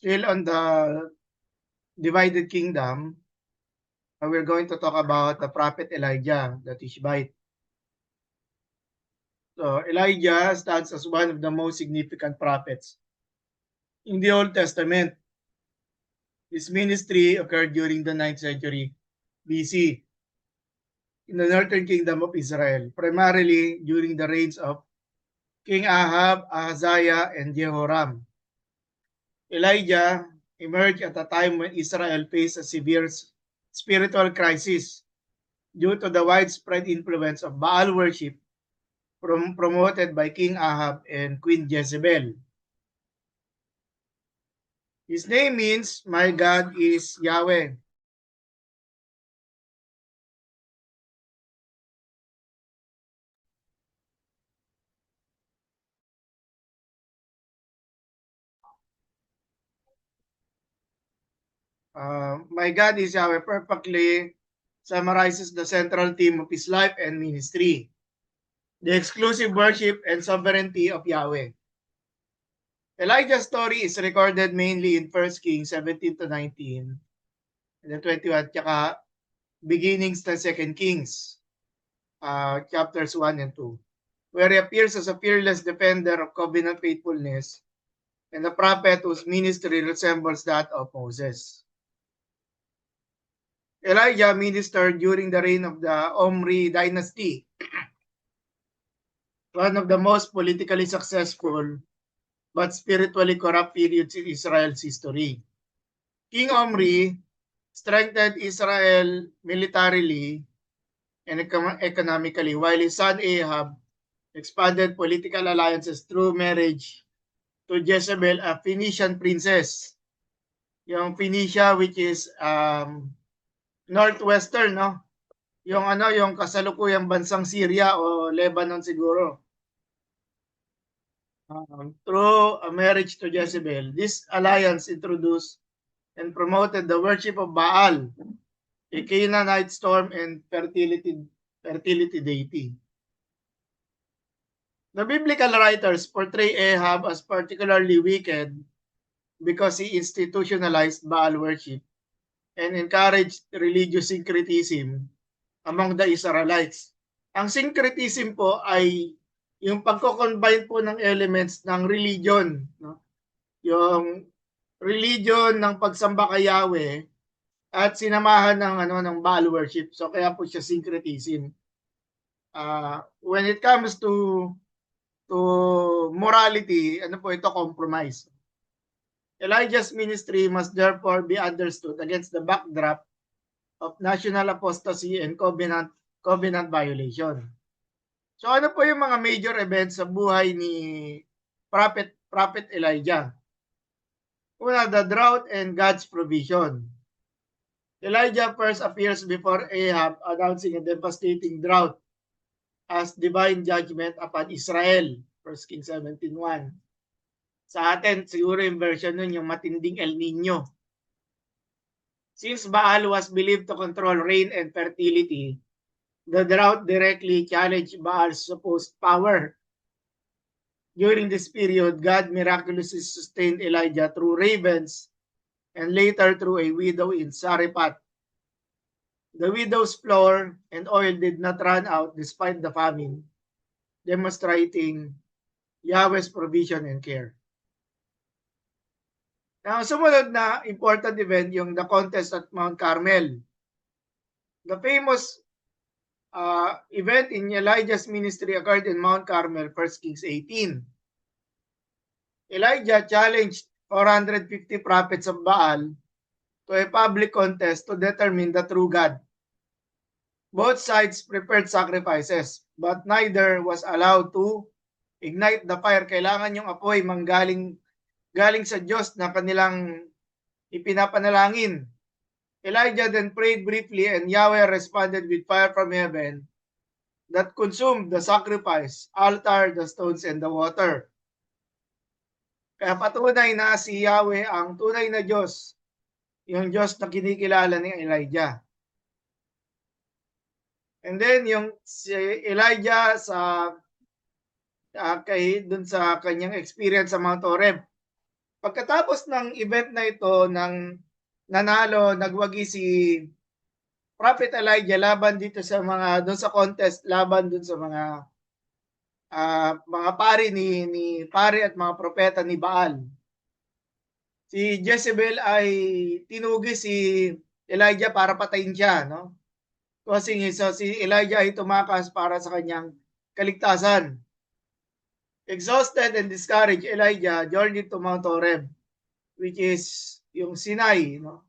Still on the divided kingdom, we're going to talk about the prophet Elijah, the Tishbite. So Elijah stands as one of the most significant prophets in the Old Testament. His ministry occurred during the 9th century BC in the northern kingdom of Israel, primarily during the reigns of King Ahab, Ahaziah, and Jehoram. Elijah emerged at a time when Israel faced a severe spiritual crisis due to the widespread influence of Baal worship promoted by King Ahab and Queen Jezebel. His name means, "My God is Yahweh." My God is Yahweh perfectly summarizes the central theme of his life and ministry, the exclusive worship and sovereignty of Yahweh. Elijah's story is recorded mainly in 1 Kings 17 to 19, and then 21, tsaka beginnings to 2 Kings, chapters 1 and 2, where he appears as a fearless defender of covenant faithfulness and a prophet whose ministry resembles that of Moses. Elijah ministered during the reign of the Omri dynasty, one of the most politically successful but spiritually corrupt periods in Israel's history. King Omri strengthened Israel militarily and economically, while his son Ahab expanded political alliances through marriage to Jezebel, a Phoenician princess. Yung Phoenicia, which is northwestern, no? Yung kasalukuyang bansang Syria o Lebanon siguro. Through a marriage to Jezebel, this alliance introduced and promoted the worship of Baal, a Canaanite storm and fertility deity. The biblical writers portray Ahab as particularly wicked because he institutionalized Baal worship and encouraged religious syncretism among the Israelites. Ang syncretism po ay yung pagko-combine po ng elements ng religion, no? Yung religion ng pagsamba kay Yahweh at sinamahan ng Baal worship. So kaya po siya syncretism. When it comes to morality, ano po ito, compromise. Elijah's ministry must therefore be understood against the backdrop of national apostasy and covenant violation. So ano po yung mga major events sa buhay ni Prophet Elijah? Una, the drought and God's provision. Elijah first appears before Ahab announcing a devastating drought as divine judgment upon Israel. 1 Kings 17:1. Sa atin, siguro yung version nun, yung matinding El Nino. Since Baal was believed to control rain and fertility, the drought directly challenged Baal's supposed power. During this period, God miraculously sustained Elijah through ravens and later through a widow in Sarephat. The widow's flour and oil did not run out despite the famine, demonstrating Yahweh's provision and care. Now, sumunod na important event yung the contest at Mount Carmel. The famous event in Elijah's ministry occurred in Mount Carmel, 1 Kings 18. Elijah challenged 450 prophets of Baal to a public contest to determine the true God. Both sides prepared sacrifices, but neither was allowed to ignite the fire. Kailangan yung apoy galing sa Diyos na kanilang ipinapanalangin. Elijah then prayed briefly and Yahweh responded with fire from heaven that consumed the sacrifice, altar, the stones, and the water. Kaya patunay na si Yahweh ang tunay na Diyos, yung Diyos na kinikilala ni Elijah. And then yung si Elijah dun sa kanyang experience sa Mount Horeb, Pagkatapos ng event na ito, nanalo, nagwagi si Prophet Elijah laban dito sa doon sa contest, laban doon sa mga pari at mga propeta ni Baal. Si Jezebel ay tinugi si Elijah para patayin siya, no? Kasi so, si Elijah ay tumakas para sa kanyang kaligtasan. Exhausted and discouraged, Elijah journeyed to Mount Horeb, which is yung Sinai, no?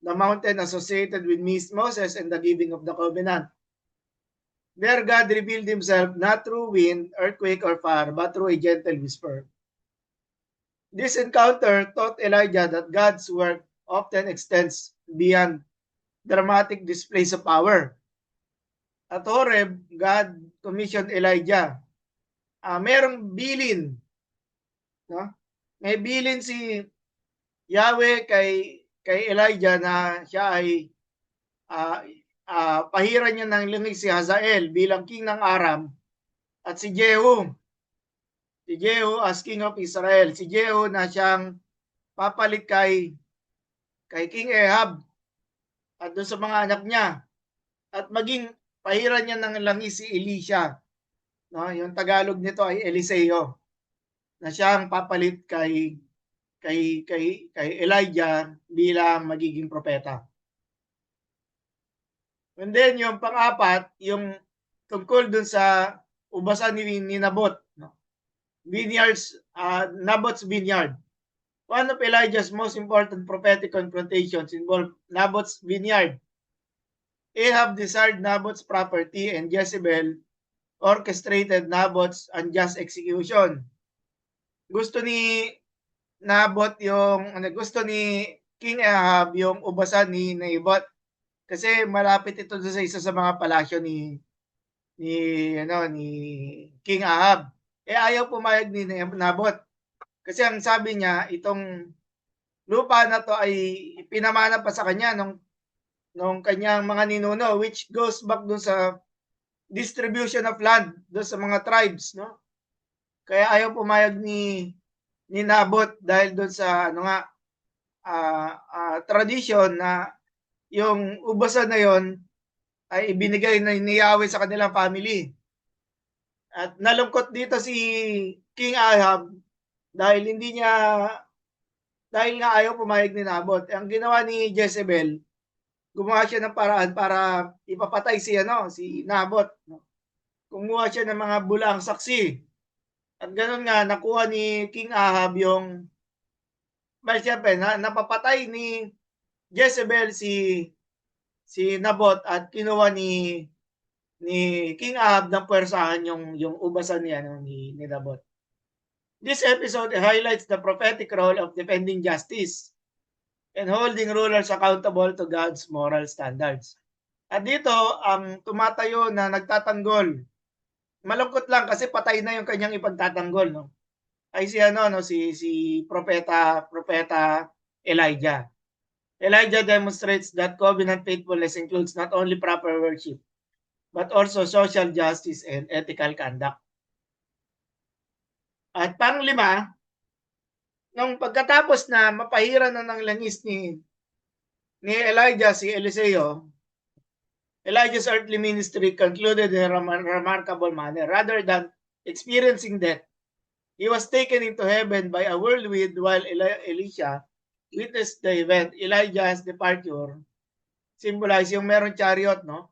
The mountain associated with Moses and the giving of the covenant. There God revealed himself not through wind, earthquake, or fire, but through a gentle whisper. This encounter taught Elijah that God's work often extends beyond dramatic displays of power. At Horeb, God commissioned Elijah. Merong bilin, no? May bilin si Yahweh kay Elijah na siya ay pahiran niya ng langis si Hazael bilang king ng Aram at si Jehu as king of Israel. Si Jehu na siyang papalit kay King Ahab at doon sa mga anak niya. At maging pahiran niya ng langis si Elisha. No, yung Tagalog nito ay Eliseo na siyang papalit kay Elijah bilang magiging propeta. And then yung pang-apat, yung tungkol dun sa ubasan ni Nabot, no? Vineyards, Nabot's vineyard. One of Elijah's most important prophetic confrontations involved Nabot's vineyard. Ahab desired Nabot's property and Jezebel orchestrated Nabot's unjust execution. Gusto ni King Ahab yung ubasan ni Nabot kasi malapit ito sa isa sa mga palasyo ni King Ahab. Ayaw pumayag ni Nabot. Kasi ang sabi niya, itong lupa na to ay pinamana pa sa kanya nung kanyang mga ninuno, which goes back dun sa distribution of land dun sa mga tribes, no? Kaya ayaw pumayag ni Nabot dahil dun sa tradition na yung ubasan na yon ay ibinigay na ni Yahweh sa kanilang family. At nalungkot dito si King Ahab dahil nga ayaw pumayag ni Nabot. Ang ginawa ni Jezebel, gumawa siya ng paraan para ipapatay si Nabot. Kumuha siya ng mga bulaang saksi. At ganoon nga, nakuha ni King Ahab yung siyempre, napapatay ni Jezebel si Nabot at kinuha ni King Ahab ng puwersahan yung ubasan niya ni Nabot. This episode highlights the prophetic role of defending justice and holding rulers accountable to God's moral standards. At dito, ang tumatayo na nagtatanggol, malungkot lang kasi patay na yung kanyang ipagtatanggol, no? Ay si propeta Elijah. Elijah demonstrates that covenant faithfulness includes not only proper worship, but also social justice and ethical conduct. At panglima, nung pagkatapos na mapahiran na ng langis ni Elijah si Eliseo, Elijah's earthly ministry concluded in a remarkable manner. Rather than experiencing death, he was taken into heaven by a whirlwind while Elisha witnessed the event. Elijah's departure symbolize yung meron chariot, no?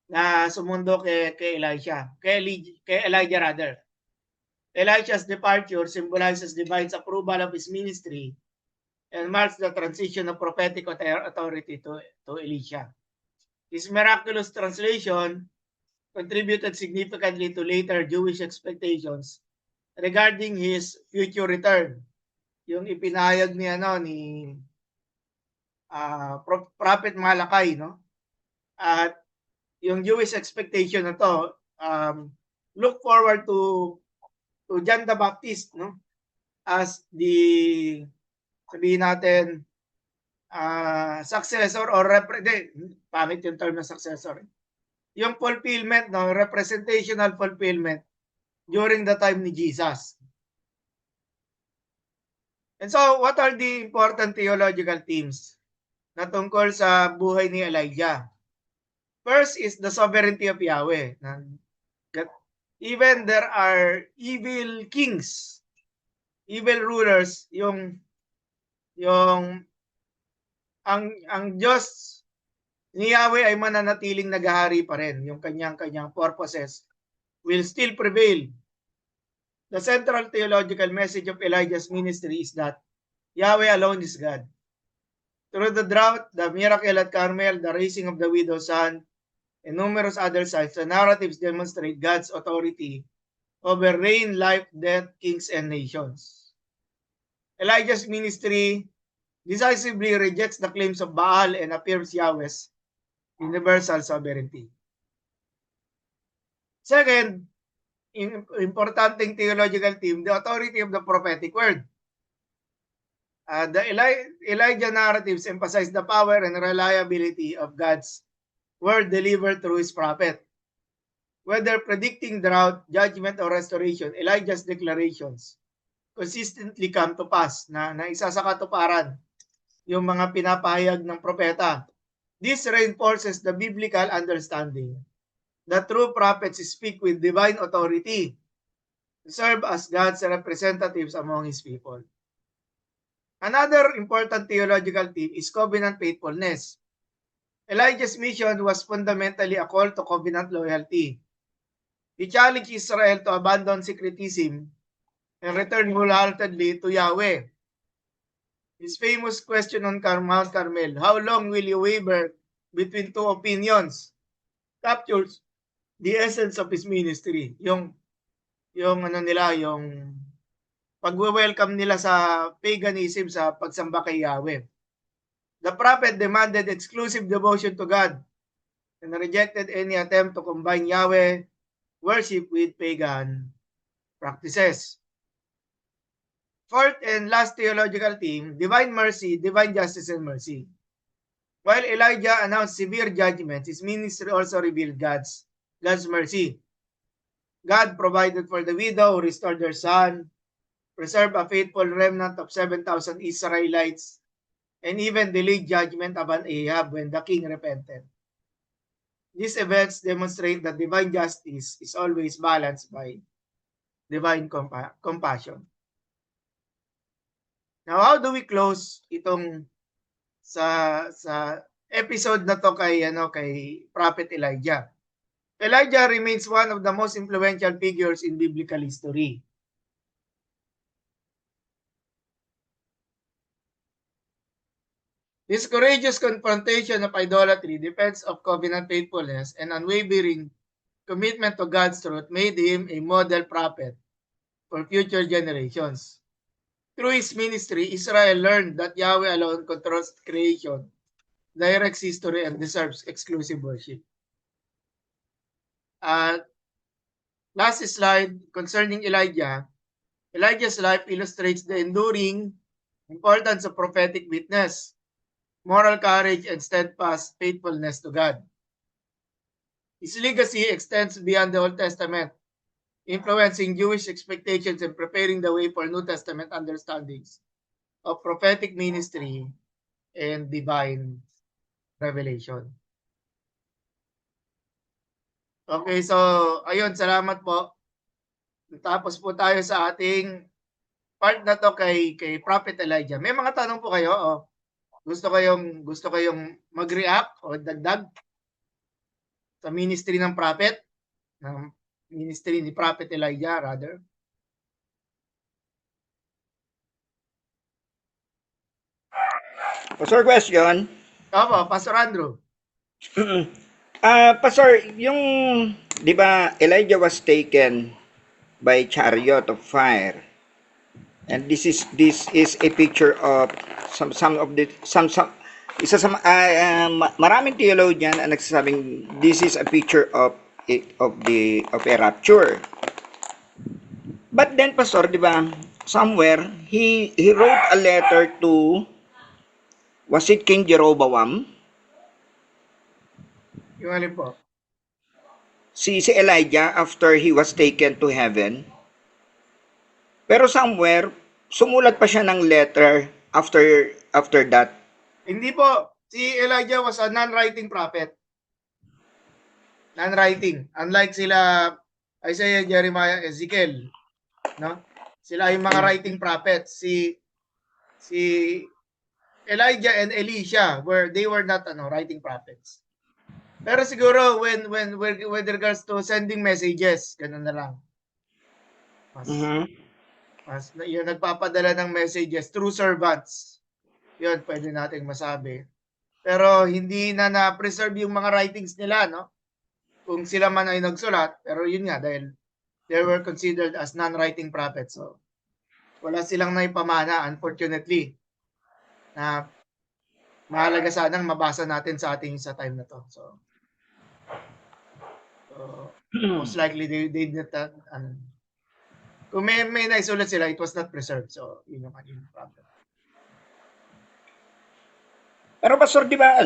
Na sumundo kay Elijah rather. Elijah's departure symbolizes divine approval of his ministry and marks the transition of prophetic authority to Elisha. His miraculous translation contributed significantly to later Jewish expectations regarding his future return. Yung ipinahayag ni Prophet Malachi, no? At yung Jewish expectation na to, look forward to John the Baptist, no? As the, sabihin natin, successor or pangit yung term ng successor. Yung fulfillment, no? Representational fulfillment during the time ni Jesus. And so, what are the important theological themes na tungkol sa buhay ni Elijah? First is the sovereignty of Yahweh. That even there are evil kings, evil rulers, yung ang Diyos ni Yahweh ay mananatiling naghahari pa rin. Yung kanyang purposes will still prevail. The central theological message of Elijah's ministry is that Yahweh alone is God. Through the drought, the miracle at Carmel, the raising of the widow's son, and numerous other signs, the narratives demonstrate God's authority over rain, life, death, kings, and nations. Elijah's ministry decisively rejects the claims of Baal and affirms Yahweh's universal sovereignty. Second, importanteng theological theme, the authority of the prophetic word. The Elijah narratives emphasize the power and reliability of God's word delivered through his prophet. Whether predicting drought, judgment, or restoration, Elijah's declarations consistently come to pass na isa sa katuparan yung mga pinapahayag ng propeta. This reinforces the biblical understanding that true prophets speak with divine authority to serve as God's representatives among his people. Another important theological theme is covenant faithfulness. Elijah's mission was fundamentally a call to covenant loyalty. He challenged Israel to abandon syncretism and return wholeheartedly to Yahweh. His famous question on Mount Carmel, how long will you waver between two opinions, captures the essence of his ministry. Yung pag-welcome nila sa paganism, sa pagsamba kay Yahweh. The prophet demanded exclusive devotion to God and rejected any attempt to combine Yahweh worship with pagan practices. Fourth and last theological theme, divine mercy, divine justice, and mercy. While Elijah announced severe judgments, his ministry also revealed God's mercy. God provided for the widow, restored their son, preserved a faithful remnant of 7,000 Israelites, and even delayed judgment upon Ahab when the king repented. These events demonstrate that divine justice is always balanced by divine compassion. Now, how do we close itong sa episode na to kay Prophet Elijah? Elijah remains one of the most influential figures in biblical history. His courageous confrontation of idolatry, defense of covenant faithfulness, and unwavering commitment to God's truth made him a model prophet for future generations. Through his ministry, Israel learned that Yahweh alone controls creation, directs history, and deserves exclusive worship. Last slide concerning Elijah. Elijah's life illustrates the enduring importance of prophetic witness, moral courage, and steadfast faithfulness to God. His legacy extends beyond the Old Testament, influencing Jewish expectations and preparing the way for New Testament understandings of prophetic ministry and divine revelation. Okay, so ayun, salamat po. Tapos po tayo sa ating part na to kay Prophet Elijah. May mga tanong po kayo? O gusto kayong mag-react o dagdag sa ministry ng prophet? Ng ministry ni Prophet Elijah, rather? Pastor, question. Opo, Pastor Andrew. Pastor, yung, di ba, Elijah was taken by chariot of fire. And this is a picture of maraming theologian ang nagsasabing this is a picture of a rapture. But then, Pastor, di ba, somewhere he wrote a letter to, was it King Jeroboam? Yung alin po? Si Elijah after he was taken to heaven. Pero somewhere, sumulat pa siya ng letter after that. Hindi po. Si Elijah was a non-writing prophet. Non-writing. Unlike sila Isaiah, Jeremiah, Ezekiel. No? Sila yung mga writing prophets. Si Elijah and Elisha they were not writing prophets. Pero siguro with regards to sending messages, ganun na lang. Mas yung nagpapadala ng messages through servants. Yun, pwede nating masabi. Pero hindi na preserve yung mga writings nila, no? Kung sila man ay nagsulat, pero yun nga, dahil they were considered as non-writing prophets. So, wala silang naipamana, unfortunately, na mahalaga sanang mabasa natin sa time na to. So most likely they did not, kung may naisulat sila, it was not preserved. So, yun yung problem. Pero Pastor, di ba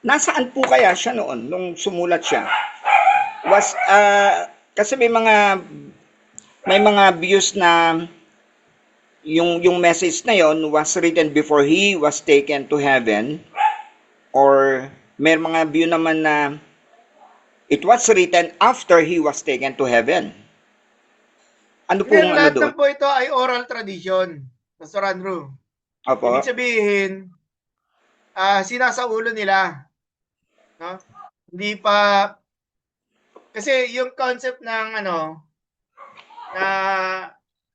nasaan po kaya siya noon nung sumulat siya? Kasi may mga views na yung message na yon was written before he was taken to heaven, or may mga view naman na it was written after he was taken to heaven. Ano po ang lahat doon? ng po ito ay oral tradition, Pastor Andrew. Opo. Ibig sabihin, sinasaulo nila. No? Hindi pa, kasi yung concept ng na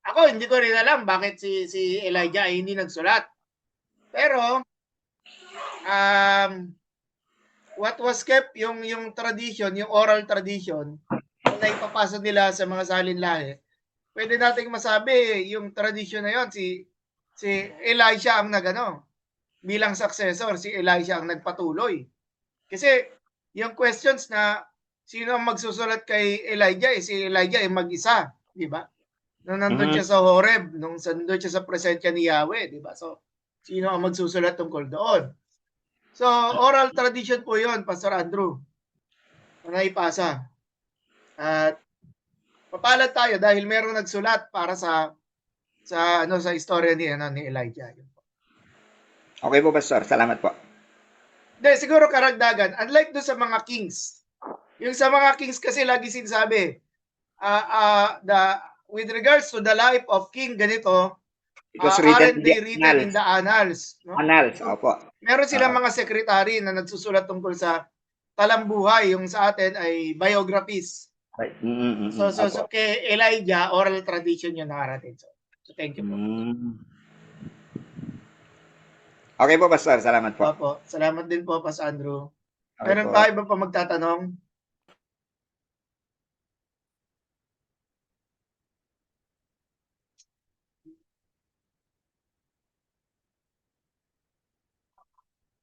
ako hindi ko rin alam bakit si Elijah ay hindi nagsulat. Pero what was kept yung tradition, yung oral tradition na ipapasa nila sa mga salinlahi, pwede nating masabi yung tradition na yon si Elisha ang bilang successor, si Elisha ang nagpatuloy. Kasi yung questions na sino ang magsusulat kay Elijah, si Elijah ay mag-isa, di ba? Nung nandun siya sa Horeb, nung nandun siya sa presensya ni Yahweh, di ba? So, sino ang magsusulat tungkol doon? So, oral tradition po yon, Pastor Andrew, na naipasa. At papalad tayo dahil merong nagsulat para sa istorya ni Elijah. Okay po, Pastor. Salamat po. Siguro karagdagan, unlike doon sa mga kings. Yung sa mga kings kasi lagi sinasabi, with regards to the life of king ganito, it was written aren't they written in the annals? No? Annals, opo. Meron silang mga sekretary na nagsusulat tungkol sa talambuhay, yung sa atin ay biographies. Right. So kay Elijah, oral tradition yung nakarating. So thank you po. Okay po, Pastor. Salamat po. Opo. Salamat din po, Pastor Andrew. Okay Meron po. pa iba pa magtatanong?